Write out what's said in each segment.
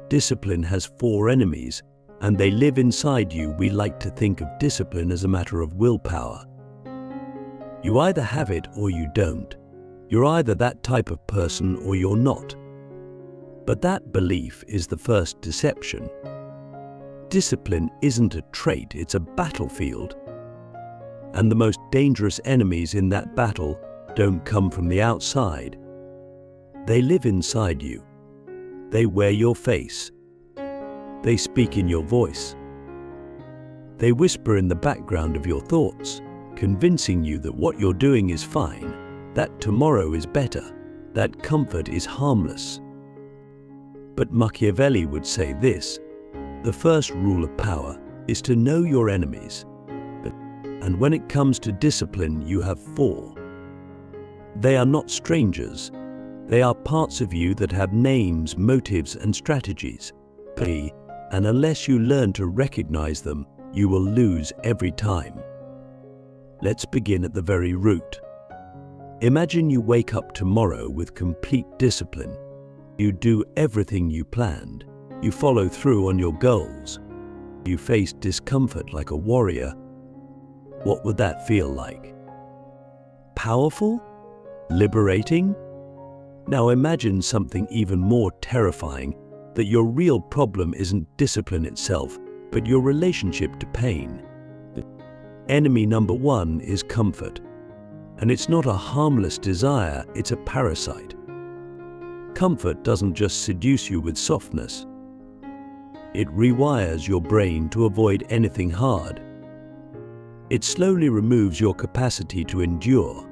Discipline has four enemies, and they live inside you. We like to think of discipline as a matter of willpower. You either have it or you don't. You're either that type of person or you're not. But that belief is the first deception. Discipline isn't a trait, it's a battlefield. And the most dangerous enemies in that battle don't come from the outside. They live inside you. They wear your face. They speak in your voice. They whisper in the background of your thoughts, convincing you that what you're doing is fine, that tomorrow is better, that comfort is harmless. But Machiavelli would say this: the first rule of power is to know your enemies. And when it comes to discipline, you have four. They are not strangers. They are parts of you that have names, motives, and strategies. And unless you learn to recognize them, you will lose every time. Let's begin at the very root. Imagine you wake up tomorrow with complete discipline. You do everything you planned. You follow through on your goals. You face discomfort like a warrior. What would that feel like? Powerful? Liberating? Now imagine something even more terrifying, that your real problem isn't discipline itself, but your relationship to pain. Enemy number one is comfort. And it's not a harmless desire, it's a parasite. Comfort doesn't just seduce you with softness. It rewires your brain to avoid anything hard. It slowly removes your capacity to endure.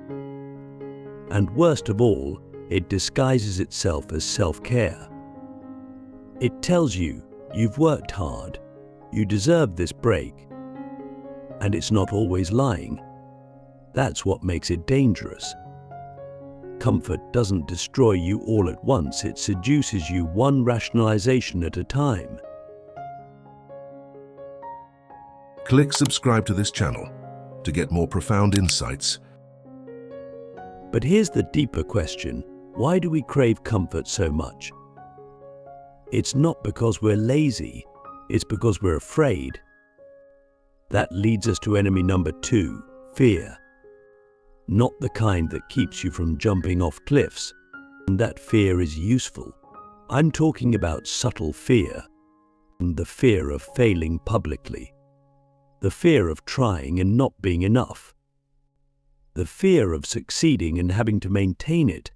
And worst of all, it disguises itself as self-care. It tells you you've worked hard, you deserve this break. And it's not always lying. That's what makes it dangerous. Comfort doesn't destroy you all at once, it seduces you one rationalization at a time. Click subscribe to this channel to get more profound insights. But here's the deeper question: why do we crave comfort so much? It's not because we're lazy, it's because we're afraid. That leads us to enemy number two, fear. Not the kind that keeps you from jumping off cliffs. And that fear is useful. I'm talking about subtle fear. The fear of failing publicly. The fear of trying and not being enough. The fear of succeeding and having to maintain it.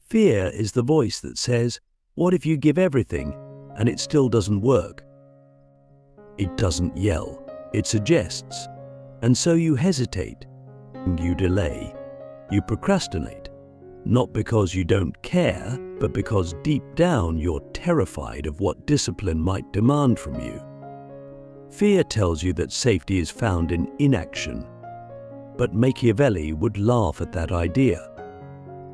Fear is the voice that says, what if you give everything and it still doesn't work? It doesn't yell, it suggests. And so you hesitate, you delay, you procrastinate. Not because you don't care, but because deep down you're terrified of what discipline might demand from you. Fear tells you that safety is found in inaction. But Machiavelli would laugh at that idea.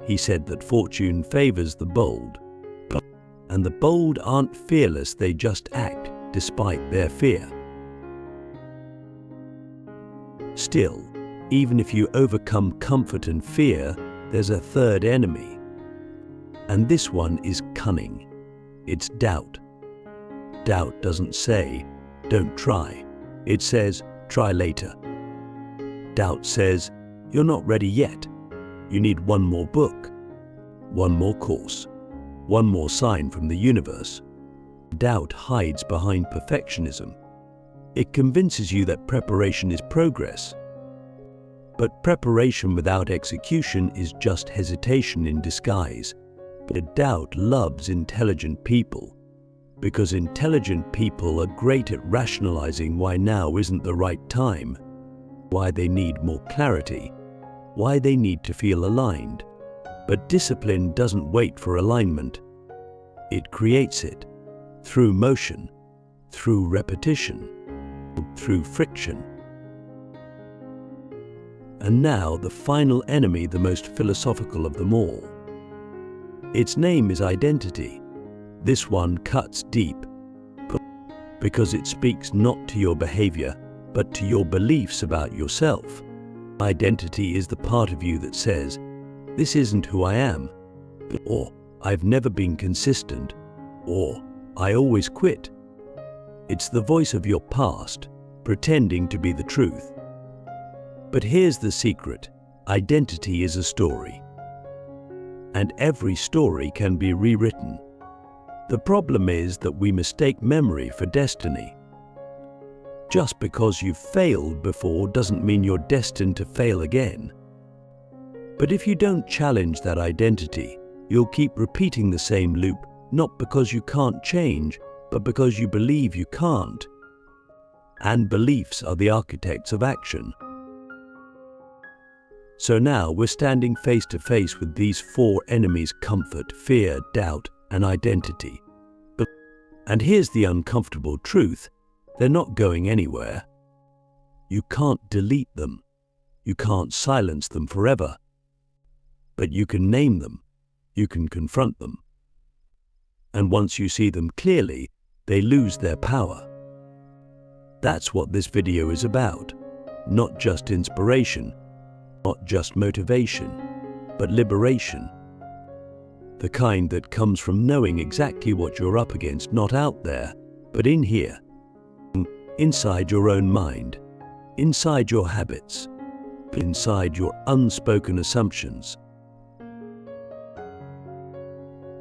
He said that fortune favors the bold. And the bold aren't fearless, they just act despite their fear. Still, even if you overcome comfort and fear, there's a third enemy. And this one is cunning. It's doubt. Doubt doesn't say, don't try. It says, try later. Doubt says, you're not ready yet. You need one more book, one more course, one more sign from the universe. Doubt hides behind perfectionism. It convinces you that preparation is progress. But preparation without execution is just hesitation in disguise. But doubt loves intelligent people, because intelligent people are great at rationalizing why now isn't the right time, why they need more clarity, why they need to feel aligned. But discipline doesn't wait for alignment. It creates it, through motion, through repetition, through friction. And now the final enemy, the most philosophical of them all. Its name is identity. This one cuts deep, because it speaks not to your behavior, but to your beliefs about yourself. Identity is the part of you that says, this isn't who I am, or I've never been consistent, or I always quit. It's the voice of your past, pretending to be the truth. But here's the secret: identity is a story. And every story can be rewritten. The problem is that we mistake memory for destiny. Just because you've failed before doesn't mean you're destined to fail again. But if you don't challenge that identity, you'll keep repeating the same loop, not because you can't change, but because you believe you can't. And beliefs are the architects of action. So now we're standing face to face with these four enemies: comfort, fear, doubt, and identity. And here's the uncomfortable truth: they're not going anywhere. You can't delete them. You can't silence them forever. But you can name them. You can confront them. And once you see them clearly, they lose their power. That's what this video is about. Not just inspiration, not just motivation, but liberation. The kind that comes from knowing exactly what you're up against, not out there, but in here. Inside your own mind, inside your habits, inside your unspoken assumptions.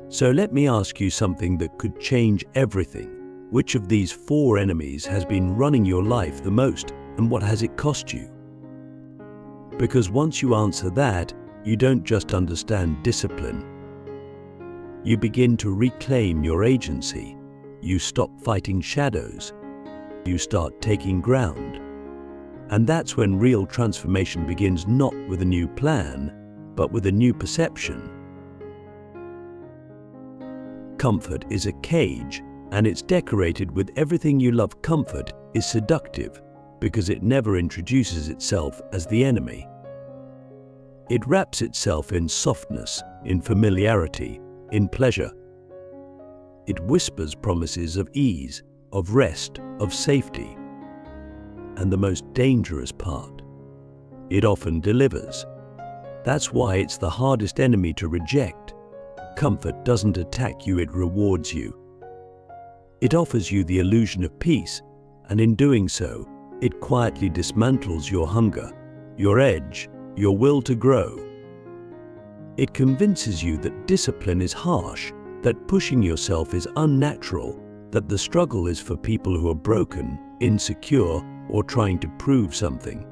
So let me ask you something that could change everything. Which of these four enemies has been running your life the most, and what has it cost you? Because once you answer that, you don't just understand discipline. You begin to reclaim your agency. You stop fighting shadows. You start taking ground. And that's when real transformation begins, not with a new plan, but with a new perception. Comfort is a cage, and it's decorated with everything you love. Comfort is seductive because it never introduces itself as the enemy. It wraps itself in softness, in familiarity, in pleasure. It whispers promises of ease, of rest, of safety. And the most dangerous part, it often delivers. That's why it's the hardest enemy to reject. Comfort doesn't attack you, it rewards you. It offers you the illusion of peace, and in doing so, it quietly dismantles your hunger, your edge, your will to grow. It convinces you that discipline is harsh, that pushing yourself is unnatural, that the struggle is for people who are broken, insecure, or trying to prove something.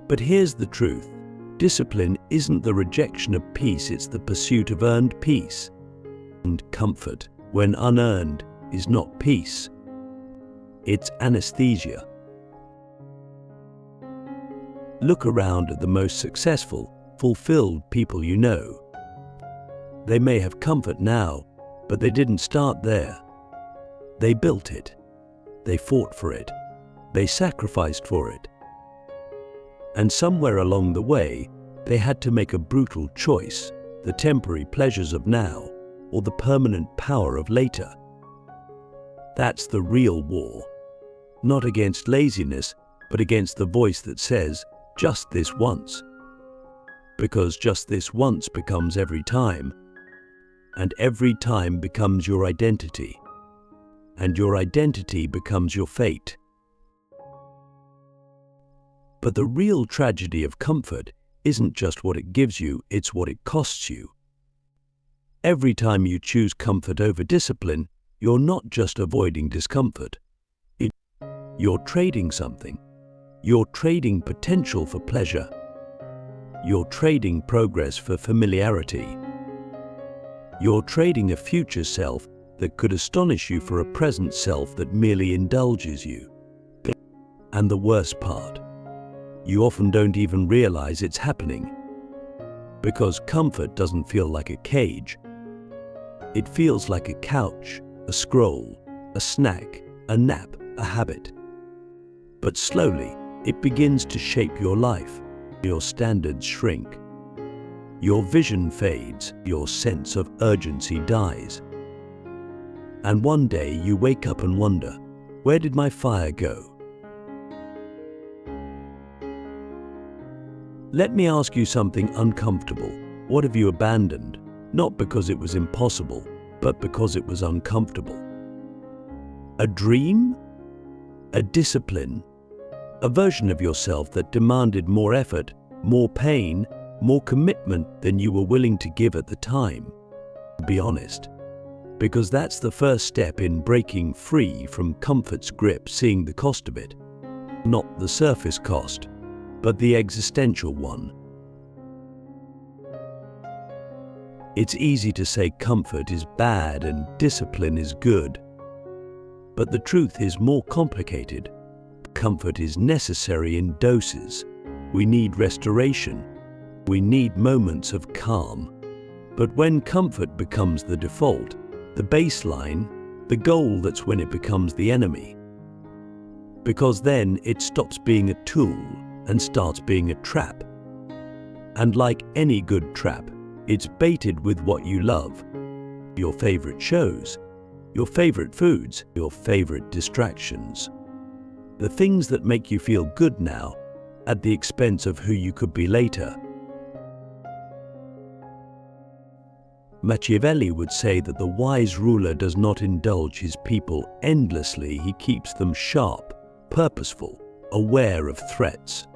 But here's the truth. Discipline isn't the rejection of peace, it's the pursuit of earned peace. And comfort, when unearned, is not peace. It's anesthesia. Look around at the most successful, fulfilled people you know. They may have comfort now, but they didn't start there. They built it. They fought for it. They sacrificed for it. And somewhere along the way, they had to make a brutal choice: the temporary pleasures of now or the permanent power of later. That's the real war. Not against laziness, but against the voice that says, just this once. Because just this once becomes every time. And every time becomes your identity. And your identity becomes your fate. But the real tragedy of comfort isn't just what it gives you, it's what it costs you. Every time you choose comfort over discipline, you're not just avoiding discomfort. You're trading something. You're trading potential for pleasure. You're trading progress for familiarity. You're trading a future self that could astonish you for a present self that merely indulges you. And the worst part, you often don't even realize it's happening. Because comfort doesn't feel like a cage. It feels like a couch, a scroll, a snack, a nap, a habit. But slowly, it begins to shape your life. Your standards shrink. Your vision fades. Your sense of urgency dies. And one day you wake up and wonder, where did my fire go? Let me ask you something uncomfortable. What have you abandoned? Not because it was impossible, but because it was uncomfortable. A dream? A discipline? A version of yourself that demanded more effort, more pain, more commitment than you were willing to give at the time. Be honest, because that's the first step in breaking free from comfort's grip, seeing the cost of it. Not the surface cost, but the existential one. It's easy to say comfort is bad and discipline is good. But the truth is more complicated. Comfort is necessary in doses. We need restoration. We need moments of calm. But when comfort becomes the default, the baseline, the goal, that's when it becomes the enemy. Because then it stops being a tool and starts being a trap. And like any good trap, it's baited with what you love. Your favorite shows, your favorite foods, your favorite distractions. The things that make you feel good now, at the expense of who you could be later. Machiavelli would say that the wise ruler does not indulge his people endlessly, he keeps them sharp, purposeful, aware of threats.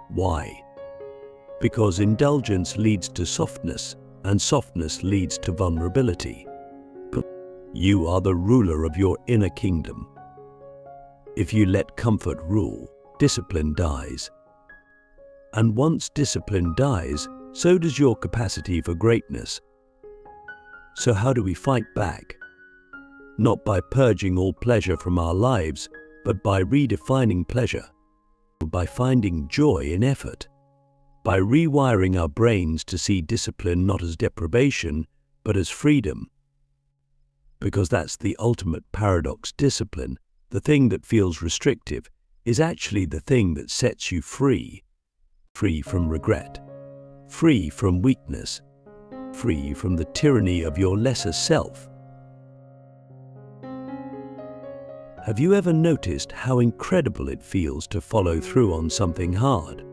Why? Because indulgence leads to softness, and softness leads to vulnerability. You are the ruler of your inner kingdom. If you let comfort rule, discipline dies. And once discipline dies, so does your capacity for greatness. So how do we fight back? Not by purging all pleasure from our lives, but by redefining pleasure, by finding joy in effort, by rewiring our brains to see discipline not as deprivation, but as freedom. Because that's the ultimate paradox. Discipline, the thing that feels restrictive, is actually the thing that sets you free. Free from regret, free from weakness, free from the tyranny of your lesser self. Have you ever noticed how incredible it feels to follow through on something hard?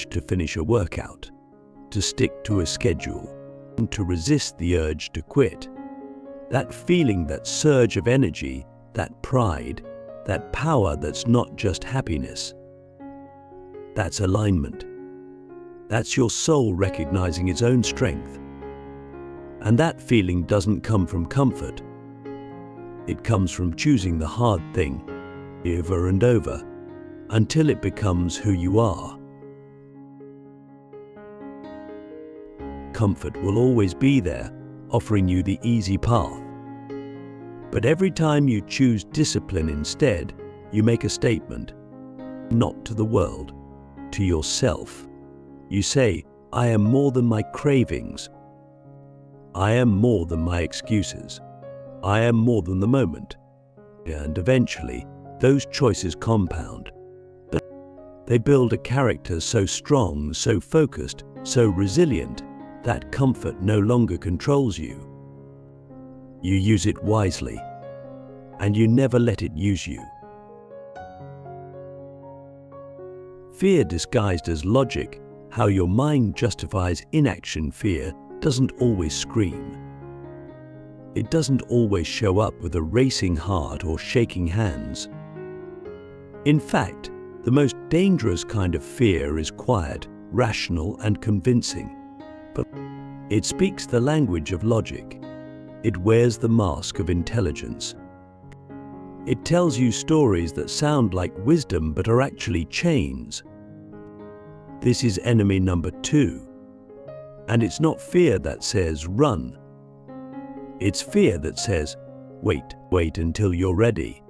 To finish a workout, to stick to a schedule, and to resist the urge to quit? That feeling, that surge of energy, that pride, that power that's not just happiness. That's alignment. That's your soul recognizing its own strength. And that feeling doesn't come from comfort. It comes from choosing the hard thing over and over until it becomes who you are. Comfort will always be there, offering you the easy path. But every time you choose discipline instead, you make a statement. Not to the world, to yourself. You say, I am more than my cravings. I am more than my excuses. I am more than the moment. And eventually, those choices compound. They build a character so strong, so focused, so resilient, that comfort no longer controls you. You use it wisely, and you never let it use you. Fear disguised as logic, how your mind justifies inaction. Fear doesn't always scream. It doesn't always show up with a racing heart or shaking hands. In fact, the most dangerous kind of fear is quiet, rational, and convincing. But it speaks the language of logic. It wears the mask of intelligence. It tells you stories that sound like wisdom but are actually chains. This is enemy number 2. And it's not fear that says run. It's fear that says, wait until you're ready.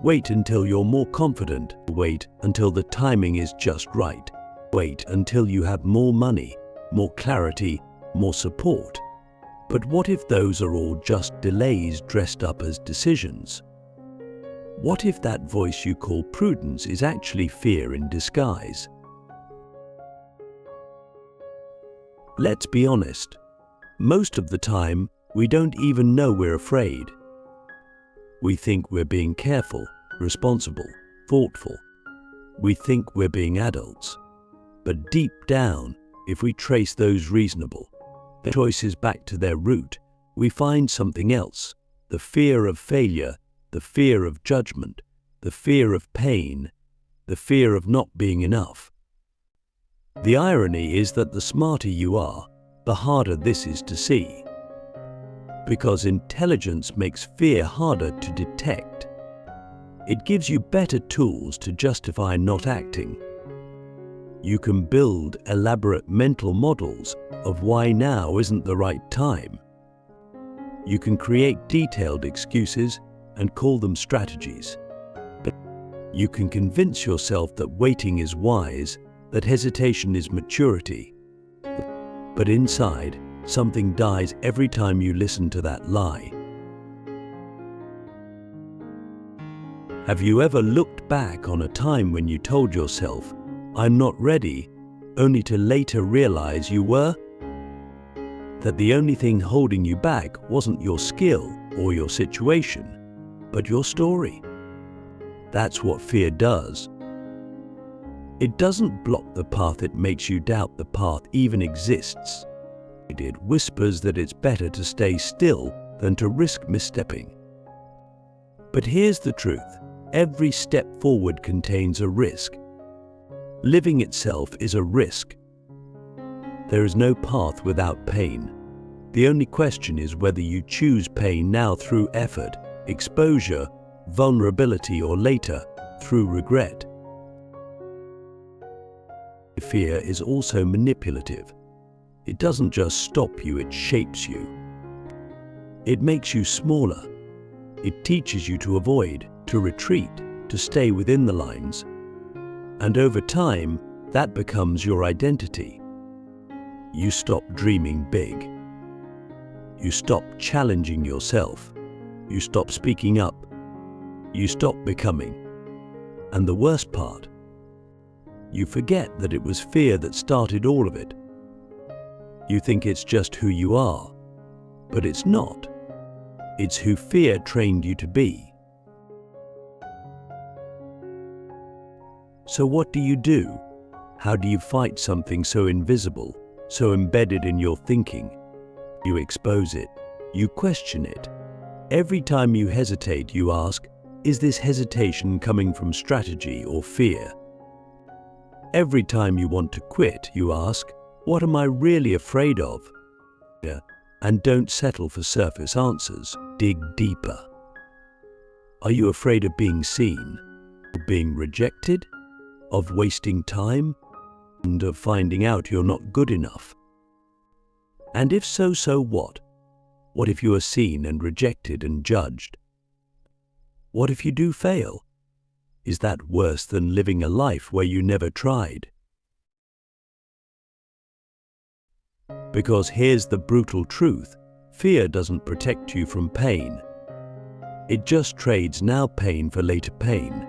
Wait until you're more confident. Wait until the timing is just right. Wait until you have more money, more clarity, more support. But what if those are all just delays dressed up as decisions? What if that voice you call prudence is actually fear in disguise? Let's be honest. Most of the time, we don't even know we're afraid. We think we're being careful, responsible, thoughtful. We think we're being adults. But deep down, if we trace those reasonable choices back to their root, we find something else: the fear of failure, the fear of judgment, the fear of pain, the fear of not being enough. The irony is that the smarter you are, the harder this is to see. Because intelligence makes fear harder to detect. It gives you better tools to justify not acting. You can build elaborate mental models of why now isn't the right time. You can create detailed excuses and call them strategies. You can convince yourself that waiting is wise, that hesitation is maturity. But inside, something dies every time you listen to that lie. Have you ever looked back on a time when you told yourself, "I'm not ready," only to later realize you were? That the only thing holding you back wasn't your skill or your situation, but your story. That's what fear does. It doesn't block the path, it makes you doubt the path even exists. It whispers that it's better to stay still than to risk misstepping. But here's the truth: every step forward contains a risk. Living itself is a risk. There is no path without pain. The only question is whether you choose pain now through effort, exposure, vulnerability, or later through regret. Fear is also manipulative. It doesn't just stop you, it shapes you. It makes you smaller. It teaches you to avoid, to retreat, to stay within the lines. And over time, that becomes your identity. You stop dreaming big. You stop challenging yourself. You stop speaking up. You stop becoming. And the worst part, you forget that it was fear that started all of it. You think it's just who you are, but it's not. It's who fear trained you to be. So what do? How do you fight something so invisible, so embedded in your thinking? You expose it. You question it. Every time you hesitate, you ask, is this hesitation coming from strategy or fear? Every time you want to quit, you ask, what am I really afraid of? And don't settle for surface answers. Dig deeper. Are you afraid of being seen? Of being rejected? Of wasting time? And of finding out you're not good enough? And if so, so what? What if you are seen and rejected and judged? What if you do fail? Is that worse than living a life where you never tried? Because here's the brutal truth: fear doesn't protect you from pain. It just trades now pain for later pain.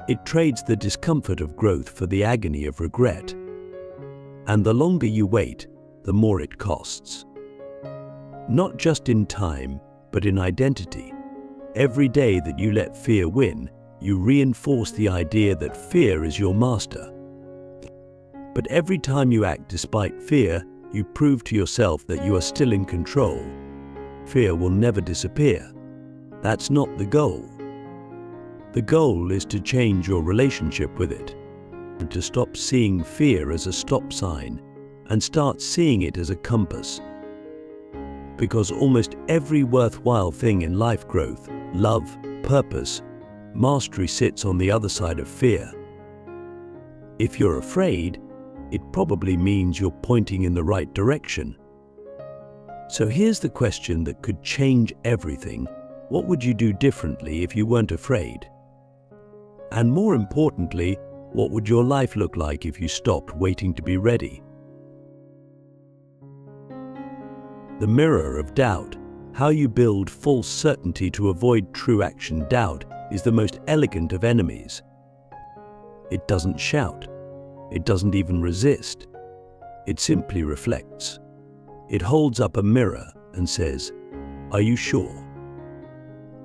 It trades the discomfort of growth for the agony of regret. And the longer you wait, the more it costs. Not just in time, but in identity. Every day that you let fear win, you reinforce the idea that fear is your master. But every time you act despite fear, you prove to yourself that you are still in control. Fear will never disappear. That's not the goal. The goal is to change your relationship with it, and to stop seeing fear as a stop sign and start seeing it as a compass. Because almost every worthwhile thing in life, growth, love, purpose, mastery, sits on the other side of fear. If you're afraid, it probably means you're pointing in the right direction. So here's the question that could change everything: what would you do differently if you weren't afraid? And more importantly, what would your life look like if you stopped waiting to be ready? The mirror of doubt: how you build false certainty to avoid true action. Doubt is the most elegant of enemies. It doesn't shout. It doesn't even resist. It simply reflects. It holds up a mirror and says, "Are you sure?"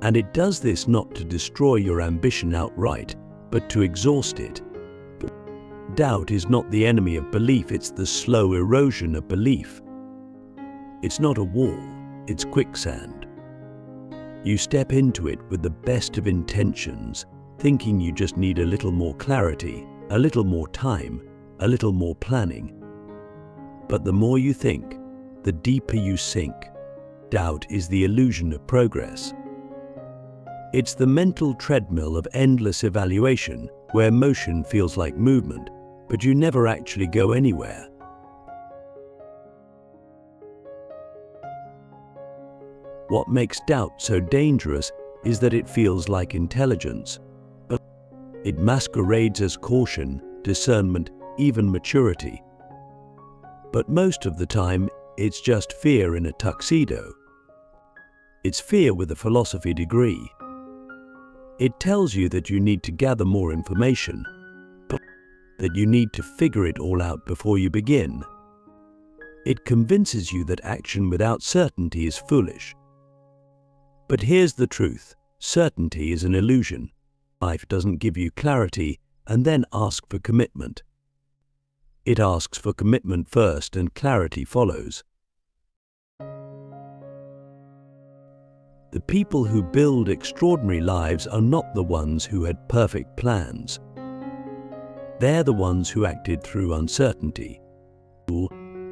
And it does this not to destroy your ambition outright, but to exhaust it. Doubt is not the enemy of belief, it's the slow erosion of belief. It's not a wall, it's quicksand. You step into it with the best of intentions, thinking you just need a little more clarity, a little more time, a little more planning. But the more you think, the deeper you sink. Doubt is the illusion of progress. It's the mental treadmill of endless evaluation, where motion feels like movement, but you never actually go anywhere. What makes doubt so dangerous is that it feels like intelligence. It masquerades as caution, discernment, even maturity. But most of the time, it's just fear in a tuxedo. It's fear with a philosophy degree. It tells you that you need to gather more information, that you need to figure it all out before you begin. It convinces you that action without certainty is foolish. But here's the truth: certainty is an illusion. Life doesn't give you clarity and then ask for commitment. It asks for commitment first and clarity follows. The people who build extraordinary lives are not the ones who had perfect plans. They're the ones who acted through uncertainty, who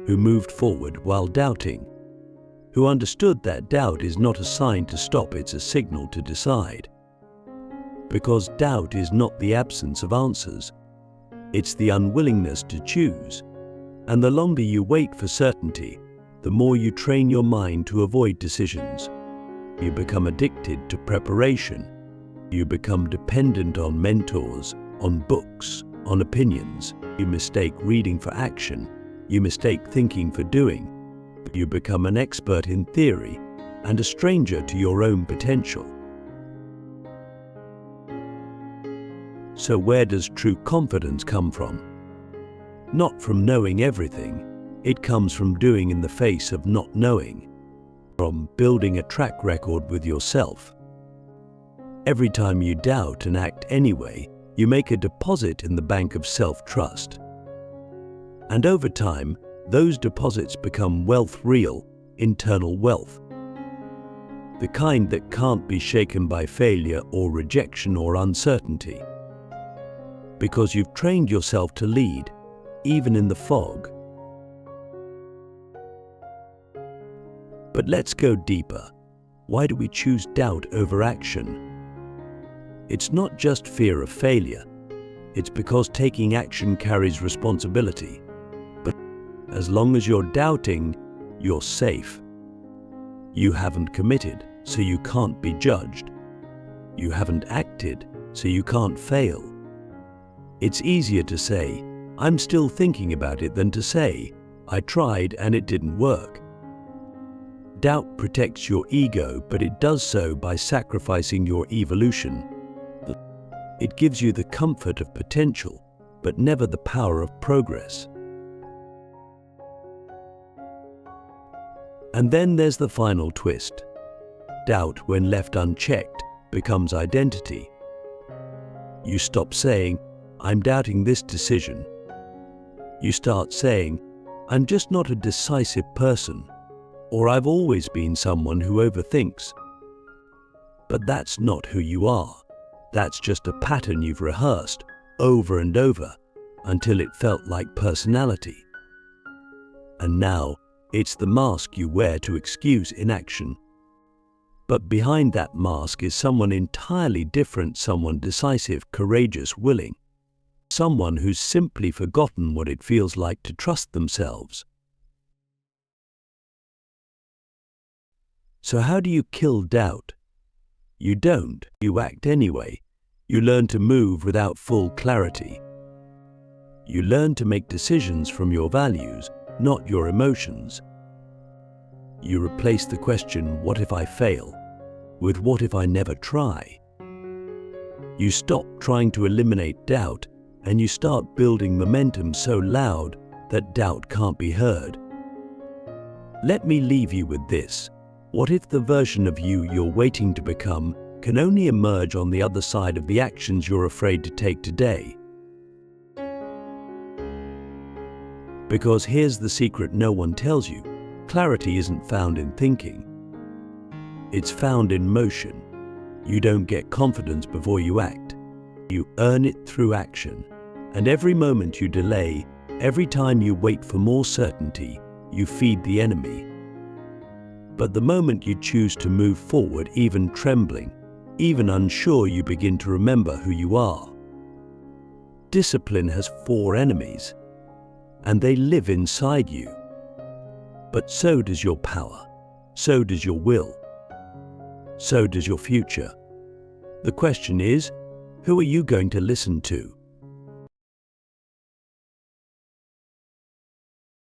moved forward while doubting, who understood that doubt is not a sign to stop, it's a signal to decide. Because doubt is not the absence of answers, it's the unwillingness to choose. And the longer you wait for certainty, the more you train your mind to avoid decisions. You become addicted to preparation. You become dependent on mentors, on books, on opinions. You mistake reading for action. You mistake thinking for doing. You become an expert in theory and a stranger to your own potential. So where does true confidence come from? Not from knowing everything. It comes from doing in the face of not knowing. From building a track record with yourself. Every time you doubt and act anyway, you make a deposit in the bank of self-trust. And over time, those deposits become wealth, real, internal wealth. The kind that can't be shaken by failure or rejection or uncertainty. Because you've trained yourself to lead, even in the fog. But let's go deeper. Why do we choose doubt over action? It's not just fear of failure. It's because taking action carries responsibility. But as long as you're doubting, you're safe. You haven't committed, so you can't be judged. You haven't acted, so you can't fail. It's easier to say, "I'm still thinking about it," than to say, "I tried and it didn't work." Doubt protects your ego, but it does so by sacrificing your evolution. It gives you the comfort of potential, but never the power of progress. And then there's the final twist. Doubt, when left unchecked, becomes identity. You stop saying, "I'm doubting this decision." You start saying, "I'm just not a decisive person," or "I've always been someone who overthinks." But that's not who you are. That's just a pattern you've rehearsed over and over until it felt like personality. And now it's the mask you wear to excuse inaction. But behind that mask is someone entirely different, someone decisive, courageous, willing. Someone who's simply forgotten what it feels like to trust themselves. So how do you kill doubt? You don't. You act anyway. You learn to move without full clarity. You learn to make decisions from your values, not your emotions. You replace the question, "What if I fail?" with "What if I never try?" You stop trying to eliminate doubt and you start building momentum so loud that doubt can't be heard. Let me leave you with this. What if the version of you you're waiting to become can only emerge on the other side of the actions you're afraid to take today? Because here's the secret no one tells you. Clarity isn't found in thinking. It's found in motion. You don't get confidence before you act. You earn it through action. And every moment you delay, every time you wait for more certainty, you feed the enemy. But the moment you choose to move forward, even trembling, even unsure, you begin to remember who you are. Discipline has 4 enemies, and they live inside you. But so does your power, so does your will, so does your future. The question is, who are you going to listen to?